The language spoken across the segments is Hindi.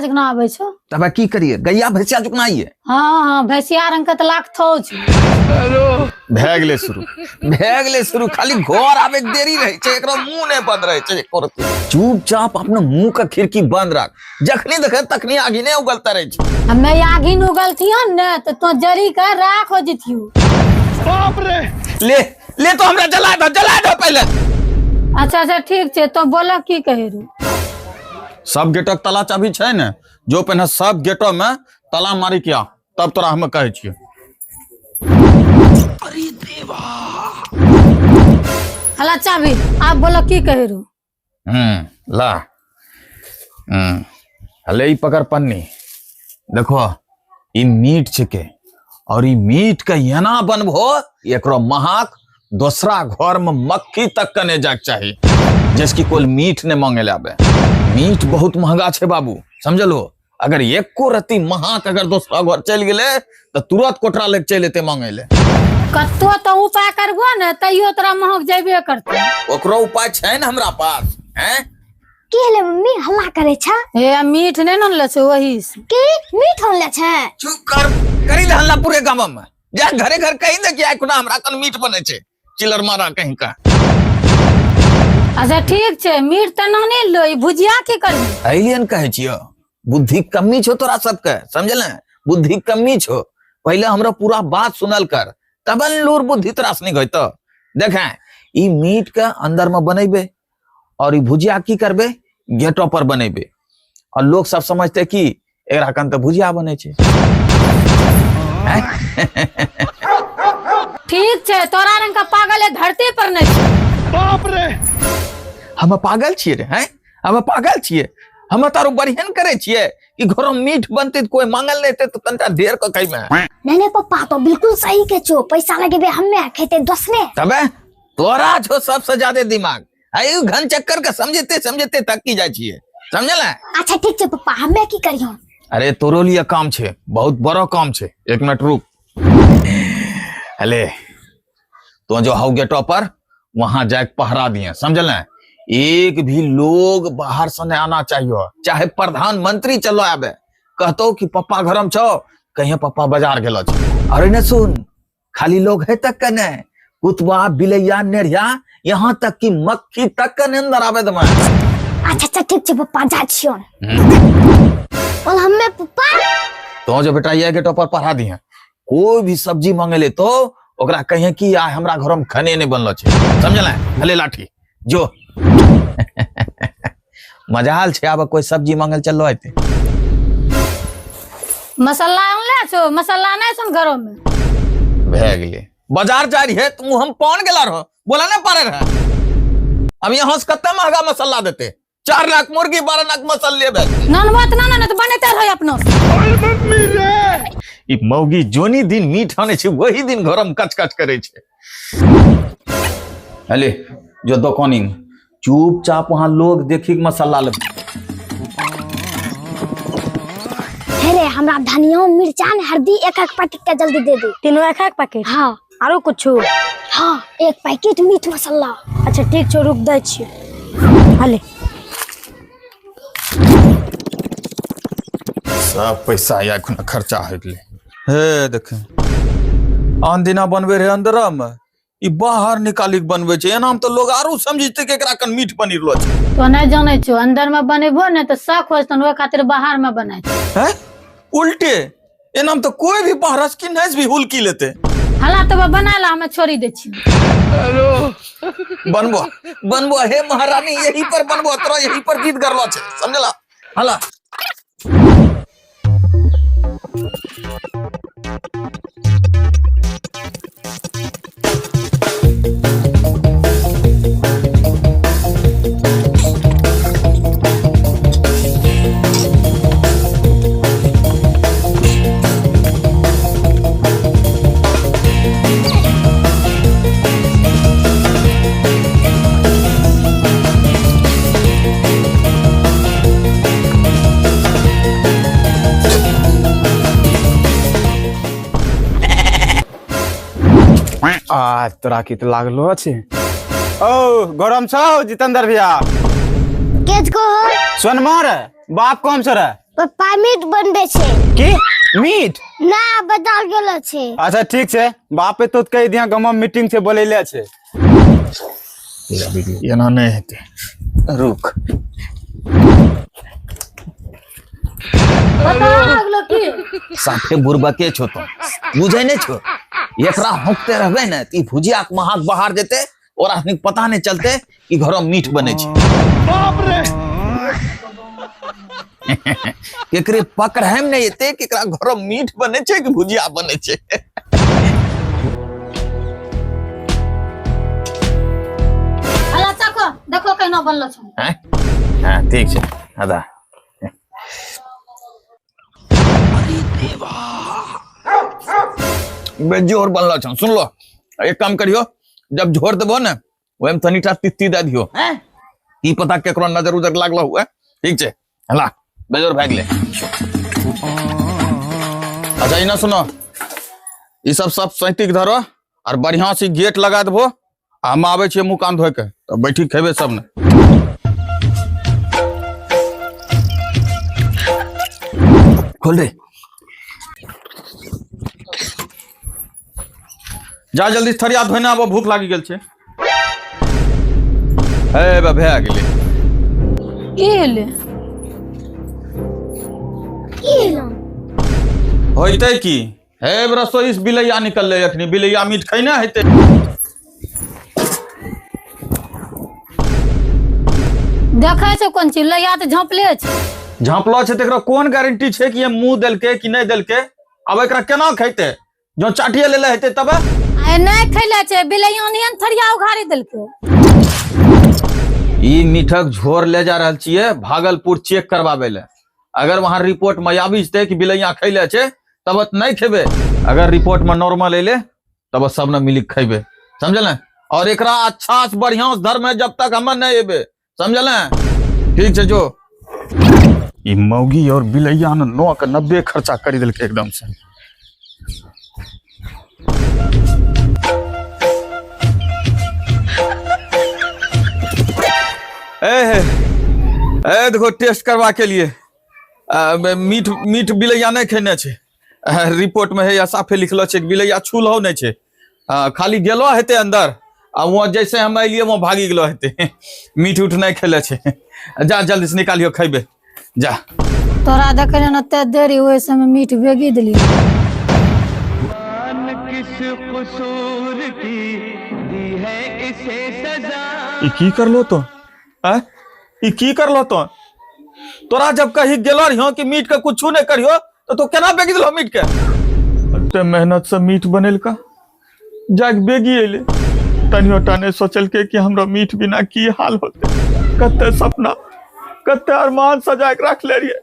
जकना आबै छौ तब की करिए गैया भैंसिया जुकना ये हाँ भैंसिया रंग के त लाख थौ छ भए गेले शुरू खाली घर आवे के देरी रहे छै एकरो मुंह नहीं बंद रहे छै चुपचाप अपने मुंह का खिड़की बंद रख जखनी देखे तखनी आगी नहीं उगलता रहे छै हमें आगी न उगलतियन न तो जरी के राख हो जतियो बाप रे ले तो हमरा जला दो पहले अच्छा ठीक छै तो बोला की कहे रू सब गेटक ताला चाबी छै ने जो पहने सब गेटो में ताला मारी किया तब तोरा हम कहे छियै अरे देवा हला चाबी आप बोला की कहे रू ला हले ई पकड़ पन्नी देखो ई मीट छिके और ई मीट के यना बनबो एकरो महक दूसरा घर में मक्खी तक कने जाक चाहिए जिसकी कोई मीट ने मांगे लाबे मीट बहुत महंगा छे बाबू समझलो अगर एक को रती महक अगर दूसरा घर चल गेले तो तुरंत कोठरा लेके चल एते मांगे ले कतो तो उपाय करबो ने तइयो तोरा महक जेबे करते ओकरो उपाय छै ने हमरा पास हैं की ले मम्मी हल्ला करे छ ए मीट नै ननले छ वही से की मीट होले छ चुप कर करी ले हल्ला पूरे गांव में जा घरे घर कहीं दे कि आइ खुना हमरा कन मीट बने छै चिलर मारा कहीं का अच्छा ठीक छै मीट त नाने लो ई भुजिया की करबी एलियन कहे छियो बुद्धि कमी छो तोरा सबके समझले बुद्धि कमी छो पहले हमरा पूरा बात सुनल कर तबन लूर बुद्धि त्रास नहीं गई तो देखें ई मीट के अंदर में बनेबे और ई भुजिया की करबे गेटो पर बनेबे और लोग सब समझते कि एकरा कन त भुजिया बने छे ठीक छै तोरा रंग का पागल है धरती पर नहीं छै बाप रे हम पागल छिए रे हैं हम पागल छिए हम तारो बढ़ियन करे छिए कि घरो मीट बनते तो कोई मांगल लेते तो तंटा देर को कई में नहीं पप्पा तो बिल्कुल सही के छो पैसा लगेबे हमें खेते दोसने तबे तोरा छो सबसे ज्यादा दिमाग आयु घन चक्कर के समझते तक की जाय छिए समझला अच्छा ठीक छै पप्पा हमें की करियो अरे तोरो लिए काम छे बहुत बड़ा काम छे एक मिनट रुक अले तो जो हाउ गेटो पर वहां जाके पहरा दिए समझल एक भी लोग बाहर से नहीं आना चाहिए चाहे प्रधानमंत्री चलो आबे कहतो कि पप्पा घरम छो कहीं पप्पा बाजार गेलो छ अरे न सुन खाली लोग है तक कने कुतवा बिलैया नेरिया यहाँ तक कि मक्खी तक कने अंदर आबे दमा अच्छा ठीक छै पप्पा जा छियो और हमें पप्पा तो जो बेटा ये गेटो पर पहरा दिए कोई भी सब्जी मांगले तो ओकरा कहे कि आ हमरा घर में खाने नहीं बनलो छे समझला भले लाठी जो मजाल छे अब कोई सब्जी मांगल चलो आते मसाला आनले छो मसाला नहीं सुन घरों में भए गेले बाजार जा रही है तू हम पौन गेला रहो बोला ना पारे रहा अब यहाँ से कत्ते महंगा मसाला देते 4 लाख मुर्गी 12 लाख मसाले ननवत ना तो बनते रहे अपनो ई मौगी जोनी दिन मीठ आने छे वही दिन घर में कच करे छे अले जो दुकानी चुपचाप वहां लोग देखी मसाला ले अरे हमरा धनिया मिर्चा हल्दी एक पैकेट के जल्दी दे दे तीनों एक पैकेट हाँ आरो कुछ हाँ एक पैकेट मीट मसाला अच्छा ठीक छो रुक दै छी हले सब पैसा या खर्चा हो गए हे देखे आन दिना बनबे रहे अंदर में ई बाहर निकाली के बनबे छे एना तो लोग आरो समझते कि एकरा कन मीठ बनी रहलो छे तो नहीं जाने छो अंदर में बनेबो ने तो शक होतन ओय खातिर बाहर में बनाय हैं उल्टे एना तो कोई भी बाहर की नस भी हुलकी लेते हला तो बनाला हमें छोड़ी दे छी हेलो बनबो हे महारानी यही पर बनबो तोरा यही पर गीत करलो छे समझला हला आज तोरा की तो लागलो अछि ओ गरम छौ जितेंद्र भैया केज को सोनमा रे बाप कौन छ रे पप्पा मीट बनबे छे की मीट ना बदल गेलो छे। अच्छा ठीक छे, बापे तो कह दिया गाँव में मीटिंग से बोलेले छे। एना नहीं हेते, रुक। पता लागलो की साफे बुरबा के छो तो बुझे नहीं छो, एकरा होकते रहबे न ती भुजिया के महक बाहर देते और आदमी पता नहीं चलते कि घरों मीठ बने छे। बाप रे केकरे पकड़ हम नहीं एते केकरा घरों मीठ बने छे कि भुजिया बने छे। अला चाको देखो केना बनलो छे। हैं? हां ठीक छे, आदा। बेजोर बनलो छ, सुन लो। एक काम करियो, जब झोर देबो न ओएम तनीटा तित्ती दे दियो, हैं? की पता केकरो नजर उजर लागलो हुए, ठीक छे? हला बेजोर भाग ले। अच्छा इना सुनो, ई सब सैतिक धरो और बढ़िया से गेट लगा देबो। हम आवे छे मुंह कान धोय के, तो बैठी खेबे सब ने। खोल दे, जा जल्दी थरिया धोने आबो, भूख लागी गेल छे। ए बा भे आ गेले। एले होइते की हे रसोई इस बिलैया निकलले अखनी, बिलैया मीठ खैना हेते। देखै छो कोन चीज लैया त झोंपले छे। झाँपलो छे तेकरा कोन गारंटी छे कि ये मुंह देलके कि नहीं देलके? अब एकरा केना खैते? जो चाटिए लेले हेते तब ए नहीं खैले छे, बिलैया नियन थरिया उघारी देलके। ई मीठक झोर ले जा रहल छिए भागलपुर चेक करवावे ले। अगर वहां रिपोर्ट में आबी जेते कि बिलैया खैले छे तब नहीं खेबे, अगर रिपोर्ट में नॉर्मल एले तब सब न मिली खेबे, समझल? और एकरा अच्छा से बढ़िया से धर्म है जब तक हम नहीं एबे, समझल? ठीक छे जो। ई मौगी और बिलैया न 9 के 90 खर्चा करी देलके एकदम से। ए देखो टेस्ट करवा के लिए मीठ बिलैया नहीं खेने छे। रिपोर्ट में है या साफे लिखलो छे बिलैया छूलहो नहीं छे, खाली गेलो हेते अंदर आ वो जैसे हम अलिए वो भागी गेलो हेते। मीठ उठ नहीं खेले छे। जा जल्दी से निकालियो खैबे जा। तोरा देखे न ते देरी होय समय मीठ बेगी देली। किस कसूर की दी है इसे सजा। ई की करलो तो? हैं? ई की करलो तो? तोरा जब कही गेलो रहियो कि मीट के कुछ नहीं करियो तो केना बेगी दिलो मीट के? ते मेहनत से मीट बनेल का जाग बेगी एले। तनियो टाने सोचल के कि हमरा मीट बिना की हाल होते। कते सपना कते अरमान सजा के रख ले रिए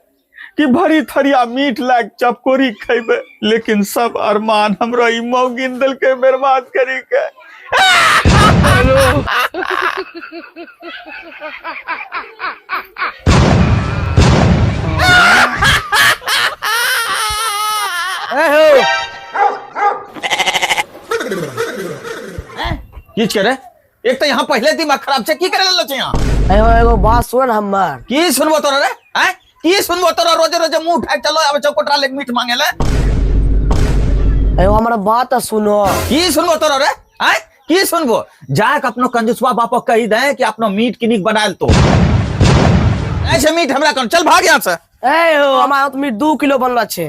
कि भरी थरिया मीट लाग चपकोरी खैबे, लेकिन सब अरमान हमरा ई मौगिन दिल के बर्बाद करी के। किछ करे? एक तो यहाँ पहले दिमाग खराब छे, की करे ललो छे यहाँ? एगो बात सुन हमर। की सुनबो तोरा रे? हैं? की सुनबो तोरा? रोजे रोजे मुंह उठा के चलो अब चौकोटरा लेके मीठ मांगे ले। एगो हमरा बात सुनो। की सुनबो तोरा रे? हैं? की सुनबो? जाके अपनो कंजूसवा बापो कही दे कि अपनो मीट किनिक बनाल तो। ऐसे मीट हमरा कौन? चल भाग यहाँ से। ए हो हमरा तो मीट 2 किलो बनला छे।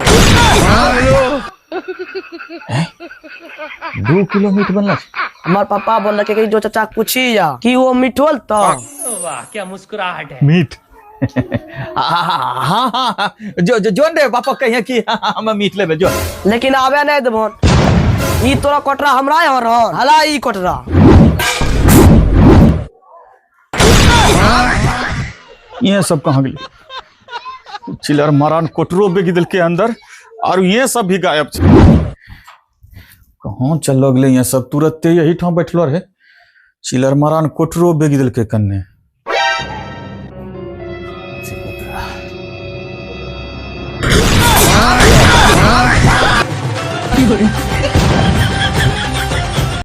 2 किलो मीट बनला छे? हमार पापा बोल के जो चाचा पूछी या कि वो मीट होल तो। वाह क्या मुस्कुराहट है। मीट हाँ जो जोन रे पापा कहिए कि हम मीट लेबे जो। लेकिन आवे नहीं देबोन। ई तोरा कोटरा हमरा यहाँ रहन, हला ई कोटरा। ये सब कहाँ गेल? चिलर मारान कोटरो बेगी दिल के अंदर और ये सब भी गायब छे। कहाँ चल गए ये सब? तुरंत यही ठाम बैठलो रहे। चिलर मारान कोटरो बेगी दिल के कन्ने।